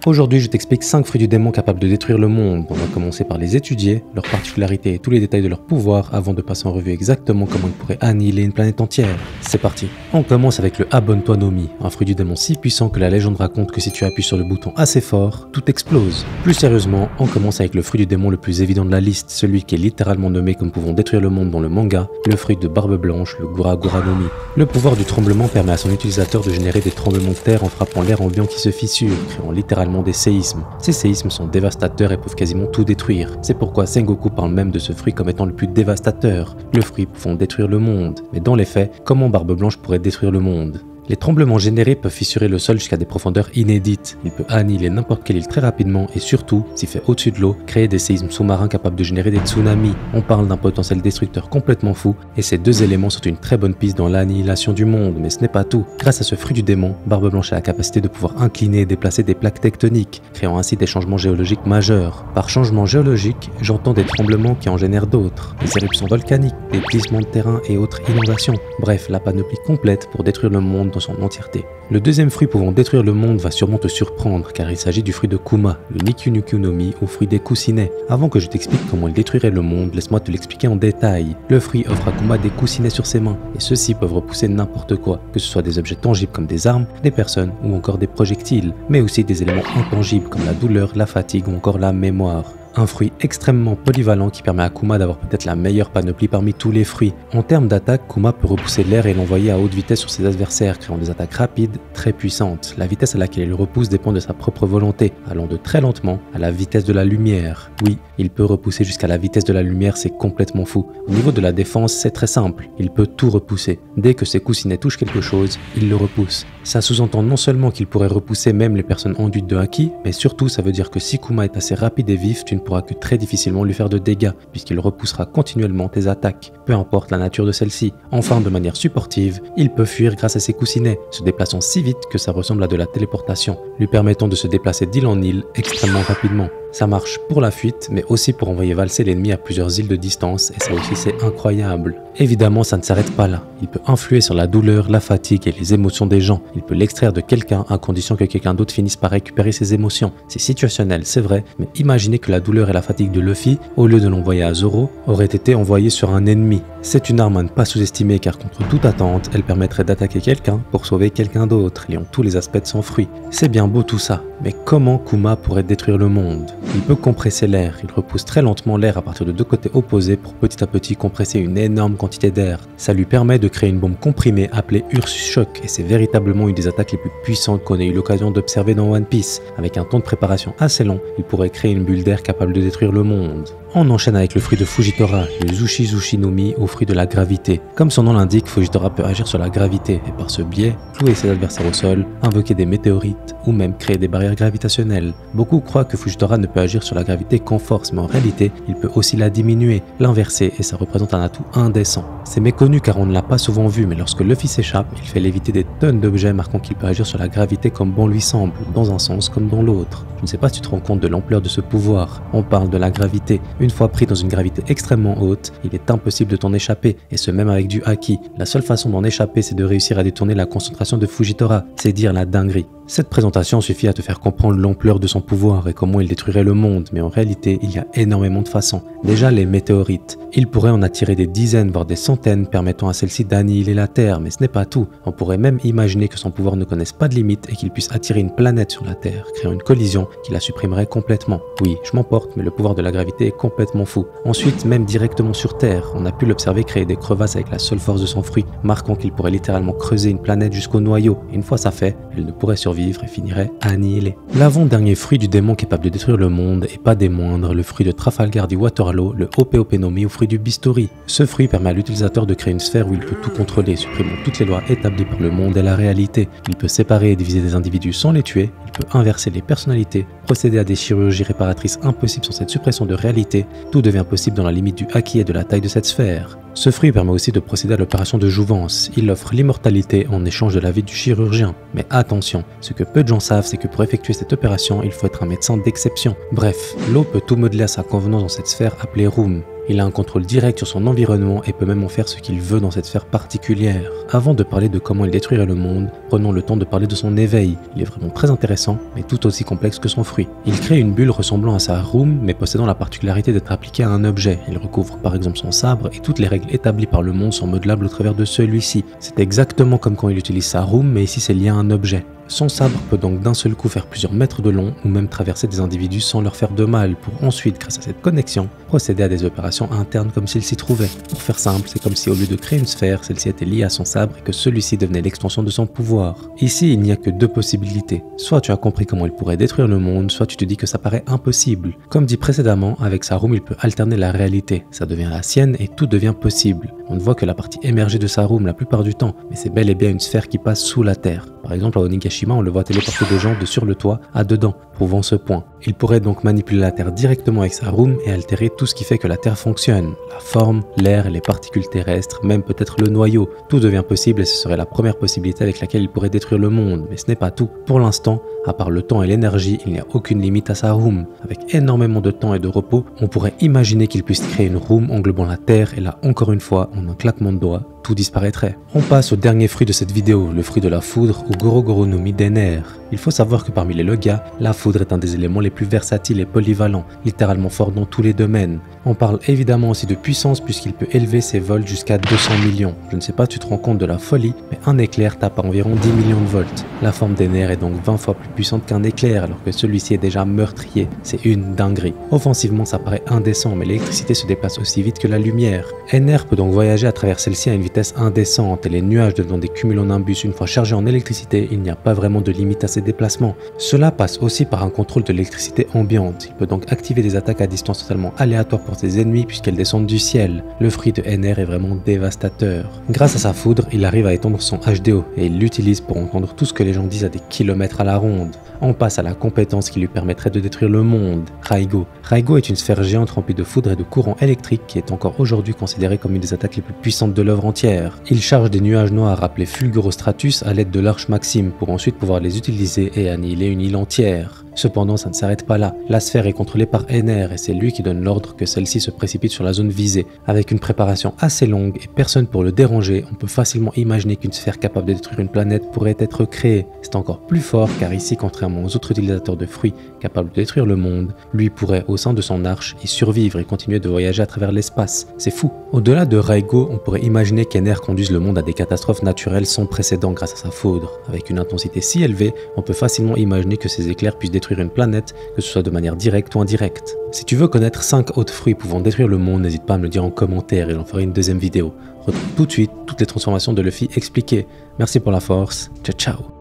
Aujourd'hui, je t'explique 5 fruits du démon capables de détruire le monde. On va commencer par les étudier, leurs particularités et tous les détails de leur pouvoir avant de passer en revue exactement comment ils pourraient annihiler une planète entière. C'est parti. On commence avec le Abonne-toi Nomi, un fruit du démon si puissant que la légende raconte que si tu appuies sur le bouton assez fort, tout explose. Plus sérieusement, on commence avec le fruit du démon le plus évident de la liste, celui qui est littéralement nommé comme pouvant détruire le monde dans le manga, le fruit de Barbe Blanche, le Gura Gura Nomi. Le pouvoir du tremblement permet à son utilisateur de générer des tremblements de terre en frappant l'air ambiant qui se fissure, créant littéralement des séismes. Ces séismes sont dévastateurs et peuvent quasiment tout détruire. C'est pourquoi Sengoku parle même de ce fruit comme étant le plus dévastateur, le fruit pouvant détruire le monde. Mais dans les faits, comment Barbe Blanche pourrait détruire le monde ? Les tremblements générés peuvent fissurer le sol jusqu'à des profondeurs inédites. Il peut annihiler n'importe quelle île très rapidement et surtout, s'il fait au-dessus de l'eau, créer des séismes sous-marins capables de générer des tsunamis. On parle d'un potentiel destructeur complètement fou et ces deux éléments sont une très bonne piste dans l'annihilation du monde. Mais ce n'est pas tout. Grâce à ce fruit du démon, Barbe Blanche a la capacité de pouvoir incliner et déplacer des plaques tectoniques, créant ainsi des changements géologiques majeurs. Par changement géologique, j'entends des tremblements qui en génèrent d'autres, des éruptions volcaniques, des glissements de terrain et autres inondations. Bref, la panoplie complète pour détruire le monde dans son entièreté. Le deuxième fruit pouvant détruire le monde va sûrement te surprendre car il s'agit du fruit de Kuma, le Nikyunuku no Mi ou fruit des coussinets. Avant que je t'explique comment il détruirait le monde, laisse-moi te l'expliquer en détail. Le fruit offre à Kuma des coussinets sur ses mains et ceux-ci peuvent repousser n'importe quoi, que ce soit des objets tangibles comme des armes, des personnes ou encore des projectiles, mais aussi des éléments intangibles comme la douleur, la fatigue ou encore la mémoire. Un fruit extrêmement polyvalent qui permet à Kuma d'avoir peut-être la meilleure panoplie parmi tous les fruits. En termes d'attaque, Kuma peut repousser l'air et l'envoyer à haute vitesse sur ses adversaires, créant des attaques rapides, très puissantes. La vitesse à laquelle il le repousse dépend de sa propre volonté, allant de très lentement à la vitesse de la lumière. Oui, il peut repousser jusqu'à la vitesse de la lumière, c'est complètement fou. Au niveau de la défense, c'est très simple, il peut tout repousser. Dès que ses coussinets touchent quelque chose, il le repousse. Ça sous-entend non seulement qu'il pourrait repousser même les personnes enduites de haki, mais surtout ça veut dire que si Kuma est assez rapide et vif, tu ne pourras que très difficilement lui faire de dégâts, puisqu'il repoussera continuellement tes attaques, peu importe la nature de celle-ci. Enfin, de manière supportive, il peut fuir grâce à ses coussinets, se déplaçant si vite que ça ressemble à de la téléportation, lui permettant de se déplacer d'île en île extrêmement rapidement. Ça marche pour la fuite, mais aussi pour envoyer valser l'ennemi à plusieurs îles de distance, et ça aussi c'est incroyable. Évidemment, ça ne s'arrête pas là. Il peut influer sur la douleur, la fatigue et les émotions des gens. Il peut l'extraire de quelqu'un à condition que quelqu'un d'autre finisse par récupérer ses émotions. C'est situationnel, c'est vrai, mais imaginez que la douleur et la fatigue de Luffy, au lieu de l'envoyer à Zoro, auraient été envoyées sur un ennemi. C'est une arme à ne pas sous-estimer car contre toute attente, elle permettrait d'attaquer quelqu'un pour sauver quelqu'un d'autre, liant tous les aspects de son fruit. C'est bien beau tout ça, mais comment Kuma pourrait détruire le monde ? Il peut compresser l'air, il repousse très lentement l'air à partir de deux côtés opposés pour petit à petit compresser une énorme quantité d'air. Ça lui permet de créer une bombe comprimée appelée Ursus Shock et c'est véritablement une des attaques les plus puissantes qu'on ait eu l'occasion d'observer dans One Piece. Avec un temps de préparation assez long, il pourrait créer une bulle d'air capable de détruire le monde. On enchaîne avec le fruit de Fujitora, le Zushi Zushi no Mi au fruit de la gravité. Comme son nom l'indique, Fujitora peut agir sur la gravité et par ce biais, clouer ses adversaires au sol, invoquer des météorites ou même créer des barrières gravitationnelles. Beaucoup croient que Fujitora ne peut agir sur la gravité qu'en force, mais en réalité, il peut aussi la diminuer, l'inverser et ça représente un atout indécent. C'est méconnu car on ne l'a pas souvent vu, mais lorsque Luffy s'échappe, il fait léviter des tonnes d'objets marquant qu'il peut agir sur la gravité comme bon lui semble, dans un sens comme dans l'autre. Je ne sais pas si tu te rends compte de l'ampleur de ce pouvoir. On parle de la gravité. Une fois pris dans une gravité extrêmement haute, il est impossible de t'en échapper, et ce même avec du haki. La seule façon d'en échapper, c'est de réussir à détourner la concentration de Fujitora, c'est dire la dinguerie. Cette présentation suffit à te faire comprendre l'ampleur de son pouvoir et comment il détruirait le monde, mais en réalité, il y a énormément de façons. Déjà, les météorites. Il pourrait en attirer des dizaines, voire des centaines, permettant à celle-ci d'annihiler la Terre, mais ce n'est pas tout. On pourrait même imaginer que son pouvoir ne connaisse pas de limite et qu'il puisse attirer une planète sur la Terre, créant une collision qui la supprimerait complètement. Oui, je m'emporte, mais le pouvoir de la gravité est complètement fou. Ensuite, même directement sur Terre, on a pu l'observer créer des crevasses avec la seule force de son fruit, marquant qu'il pourrait littéralement creuser une planète jusqu'au noyau. Et une fois ça fait, elle ne pourrait survivre et finirait annihilée. L'avant-dernier fruit du démon capable de détruire le monde, et pas des moindres, le fruit de Trafalgar du Waterloo, le Hope no Mi ou fruit du Bistori. Ce fruit permet à l'utilisateur de créer une sphère où il peut tout contrôler, supprimant toutes les lois établies par le monde et la réalité. Il peut séparer et diviser des individus sans les tuer, il peut inverser les personnalités, procéder à des chirurgies réparatrices impossibles sans cette suppression de réalité. Tout devient possible dans la limite du haki et de la taille de cette sphère. Ce fruit permet aussi de procéder à l'opération de jouvence. Il offre l'immortalité en échange de la vie du chirurgien. Mais attention, ce que peu de gens savent, c'est que pour effectuer cette opération, il faut être un médecin d'exception. Bref, l'eau peut tout modeler à sa convenance dans cette sphère appelée Room. Il a un contrôle direct sur son environnement et peut même en faire ce qu'il veut dans cette sphère particulière. Avant de parler de comment il détruirait le monde, prenons le temps de parler de son éveil. Il est vraiment très intéressant, mais tout aussi complexe que son fruit. Il crée une bulle ressemblant à sa room, mais possédant la particularité d'être appliquée à un objet. Il recouvre par exemple son sabre et toutes les règles établies par le monde sont modelables au travers de celui-ci. C'est exactement comme quand il utilise sa room, mais ici c'est lié à un objet. Son sabre peut donc d'un seul coup faire plusieurs mètres de long ou même traverser des individus sans leur faire de mal pour ensuite, grâce à cette connexion, procéder à des opérations internes comme s'il s'y trouvait. Pour faire simple, c'est comme si au lieu de créer une sphère, celle-ci était liée à son sabre et que celui-ci devenait l'extension de son pouvoir. Ici, il n'y a que deux possibilités. Soit tu as compris comment il pourrait détruire le monde, soit tu te dis que ça paraît impossible. Comme dit précédemment, avec sa room, il peut alterner la réalité. Ça devient la sienne et tout devient possible. On ne voit que la partie émergée de sa room la plupart du temps, mais c'est bel et bien une sphère qui passe sous la terre. Par exemple, à Onigashima, on le voit téléporter des gens de sur le toit à dedans, prouvant ce point. Il pourrait donc manipuler la Terre directement avec sa room et altérer tout ce qui fait que la Terre fonctionne. La forme, l'air, les particules terrestres, même peut-être le noyau. Tout devient possible et ce serait la première possibilité avec laquelle il pourrait détruire le monde. Mais ce n'est pas tout. Pour l'instant, à part le temps et l'énergie, il n'y a aucune limite à sa room. Avec énormément de temps et de repos, on pourrait imaginer qu'il puisse créer une room englobant la Terre et là, encore une fois, en un claquement de doigts, tout disparaîtrait. On passe au dernier fruit de cette vidéo, le fruit de la foudre ou Gorogoro no Mi d'Ener. Il faut savoir que parmi les logas, la foudre est un des éléments les plus versatiles et polyvalents, littéralement fort dans tous les domaines. On parle évidemment aussi de puissance puisqu'il peut élever ses volts jusqu'à 200 millions. Je ne sais pas si tu te rends compte de la folie, mais un éclair tape à environ 10 millions de volts. La forme d'Ener est donc 20 fois plus puissante qu'un éclair alors que celui-ci est déjà meurtrier. C'est une dinguerie. Offensivement, ça paraît indécent, mais l'électricité se déplace aussi vite que la lumière. Ener peut donc voyager à travers celle-ci à une vitesse indécente et les nuages devenant des cumulonimbus une fois chargés en électricité, il n'y a pas vraiment de limite à ses déplacements. Cela passe aussi par un contrôle de l'électricité ambiante. Il peut donc activer des attaques à distance totalement aléatoires pour ses ennemis puisqu'elles descendent du ciel. Le fruit de Ener est vraiment dévastateur. Grâce à sa foudre, il arrive à étendre son HDO et il l'utilise pour entendre tout ce que les gens disent à des kilomètres à la ronde. On passe à la compétence qui lui permettrait de détruire le monde, Raigo. Raigo est une sphère géante remplie de foudre et de courant électrique qui est encore aujourd'hui considérée comme une des attaques les plus puissantes de l'œuvre entière. Il charge des nuages noirs appelés Fulgurostratus à l'aide de l'Arche Maxime pour ensuite pouvoir les utiliser et annihiler une île entière. Cependant, ça ne s'arrête pas là. La sphère est contrôlée par Ener et c'est lui qui donne l'ordre que celle-ci se précipite sur la zone visée. Avec une préparation assez longue et personne pour le déranger, on peut facilement imaginer qu'une sphère capable de détruire une planète pourrait être créée. C'est encore plus fort car ici, contrairement aux autres utilisateurs de fruits capables de détruire le monde, lui pourrait au sein de son arche y survivre et continuer de voyager à travers l'espace. C'est fou. Au-delà de Raigo, on pourrait imaginer qu'Ener conduise le monde à des catastrophes naturelles sans précédent grâce à sa foudre. Avec une intensité si élevée, on peut facilement imaginer que ces éclairs puissent détruire une planète, que ce soit de manière directe ou indirecte. Si tu veux connaître 5 autres fruits pouvant détruire le monde, n'hésite pas à me le dire en commentaire et j'en ferai une deuxième vidéo. Retrouve tout de suite toutes les transformations de Luffy expliquées. Merci pour la force, ciao ciao.